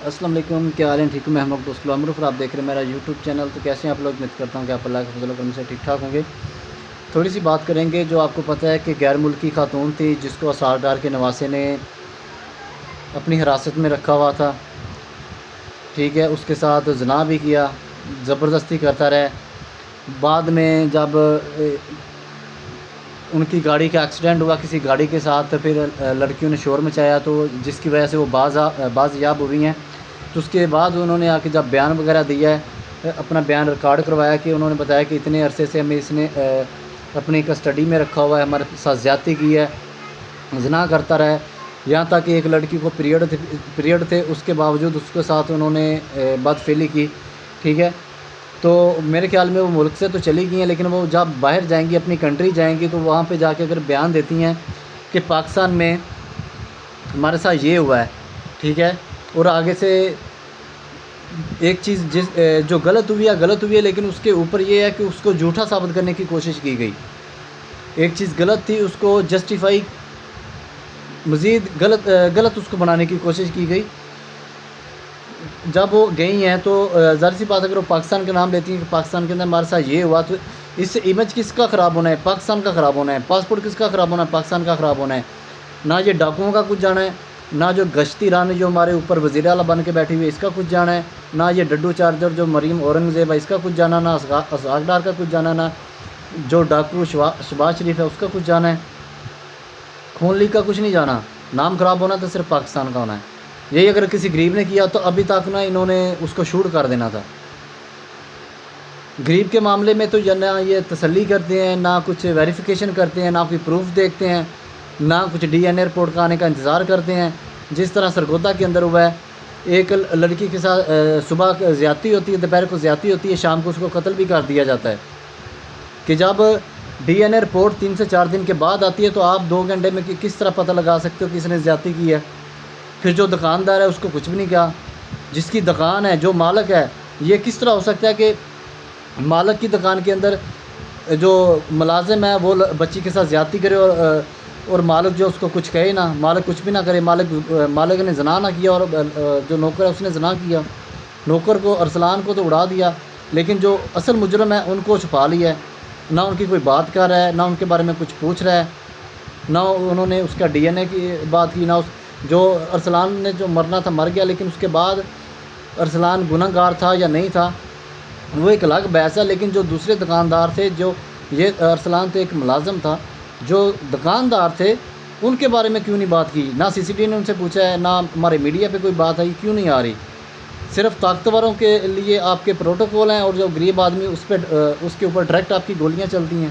السلام علیکم، کیا حال ہیں؟ ٹھیک ہوں، میں محمد دوست عمر آپ دیکھ رہے ہیں میرا یوٹیوب چینل۔ تو کیسے ہیں آپ لوگ؟ امید کرتا ہوں کہ آپ اللہ کے فضل و کرم سے ٹھیک ٹھاک ہوں گے۔ تھوڑی سی بات کریں گے۔ جو آپ کو پتہ ہے کہ غیر ملکی خاتون تھی جس کو اسرار ڈار کے نواسے نے اپنی حراست میں رکھا ہوا تھا، ٹھیک ہے، اس کے ساتھ زنا بھی کیا، زبردستی کرتا رہا۔ بعد میں جب ان کی گاڑی کا ایکسیڈنٹ ہوا کسی گاڑی کے ساتھ، پھر لڑکیوں نے شور مچایا، تو جس کی وجہ سے وہ بازیاب ہوئی ہیں۔ تو اس کے بعد انہوں نے آ کے جب بیان وغیرہ دیا ہے، اپنا بیان ریکارڈ کروایا کہ انہوں نے بتایا کہ اتنے عرصے سے ہمیں اس نے اپنی کسٹڈی میں رکھا ہوا ہے، ہمارے ساتھ زیادتی کی ہے، زنا کرتا رہا ہے، یہاں تک کہ ایک لڑکی کو پیریڈ تھے، اس کے باوجود اس کے ساتھ انہوں نے بد فعلی کی، ٹھیک ہے۔ تو میرے خیال میں وہ ملک سے تو چلی گئی ہیں، لیکن وہ جب باہر جائیں گی، اپنی کنٹری جائیں گی، تو وہاں پہ جا کے اگر بیان دیتی ہیں کہ پاکستان میں ہمارے ساتھ یہ ہوا ہے، ٹھیک ہے، اور آگے سے ایک چیز جو غلط ہوئی ہے، لیکن اس کے اوپر یہ ہے کہ اس کو جھوٹا ثابت کرنے کی کوشش کی گئی۔ ایک چیز غلط تھی، اس کو جسٹیفائی مزید غلط اس کو بنانے کی کوشش کی گئی۔ جب وہ گئی ہیں تو ظاہر سی بات، اگر وہ پاکستان کا نام لیتی ہیں کہ پاکستان کے اندر ہمارے ساتھ یہ ہوا، تو اس سے امیج کس کا خراب ہونا ہے؟ پاکستان کا خراب ہونا ہے۔ پاسپورٹ کس کا خراب ہونا ہے؟ پاکستان کا خراب ہونا ہے۔ نہ یہ ڈاکوؤں کا کچھ جانا ہے، نہ جو گشتی رانی جو ہمارے اوپر وزیر اعلیٰ بن کے بیٹھی ہوئی ہے اس کا کچھ جانا ہے، نہ یہ ڈڈو چارجر جو مریم اورنگزیب ہے اس کا کچھ جانا، نہ اسحاق ڈار کا کچھ جانا، نہ جو ڈاکو شہباز شریف ہے اس کا کچھ جانا ہے۔ خون لیگ کا کچھ نہیں جانا۔ نام خراب ہونا تو صرف پاکستان کا ہونا ہے۔ یہی اگر کسی غریب نے کیا تو ابھی تک نہ انہوں نے اس کو شوٹ کر دینا تھا۔ غریب کے معاملے میں تو نہ یہ تسلی کرتے ہیں، نہ کچھ ویریفیکیشن کرتے ہیں، نہ کوئی پروف دیکھتے ہیں، نہ کچھ ڈی این اے رپورٹ کا آنے کا انتظار کرتے ہیں۔ جس طرح سرگودا کے اندر ہوا ہے، ایک لڑکی کے ساتھ صبح زیادتی ہوتی ہے، دوپہر کو زیادتی ہوتی ہے، شام کو اس کو قتل بھی کر دیا جاتا ہے۔ کہ جب ڈی این اے رپورٹ 3 سے 4 دن کے بعد آتی ہے تو آپ 2 گھنٹے میں کس طرح پتہ لگا سکتے ہو کہ اس نے زیادتی کی ہے؟ پھر جو دکاندار ہے اس کو کچھ بھی نہیں کہا، جس کی دکان ہے، جو مالک ہے، یہ کس طرح ہو سکتا ہے کہ مالک کی دکان کے اندر جو ملازم ہے وہ بچی کے ساتھ زیادتی کرے اور مالک جو اس کو کچھ کہے نہ، مالک کچھ بھی نہ کرے، مالک نے زنا نہ کیا اور جو نوکر ہے اس نے زنا کیا، نوکر کو ارسلان کو تو اڑا دیا، لیکن جو اصل مجرم ہے ان کو چھپا لیا ہے، نہ ان کی کوئی بات کر رہا ہے، نہ ان کے بارے میں کچھ پوچھ رہا ہے، نہ انہوں نے اس کا ڈی این اے کی بات کی، نہ جو ارسلان نے جو مرنا تھا مر گیا، لیکن اس کے بعد ارسلان گناہ گار تھا یا نہیں تھا وہ ایک الگ بحث ہے۔ لیکن جو دوسرے دکاندار تھے، جو یہ ارسلان تو ایک ملازم تھا، جو دکاندار تھے ان کے بارے میں کیوں نہیں بات کی؟ نہ سی سی ٹی وی نے ان سے پوچھا ہے، نہ ہمارے میڈیا پہ کوئی بات آئی، کیوں نہیں آ رہی؟ صرف طاقتوروں کے لیے آپ کے پروٹوکول ہیں، اور جو غریب آدمی اس کے اوپر ڈائریکٹ آپ کی گولیاں چلتی ہیں۔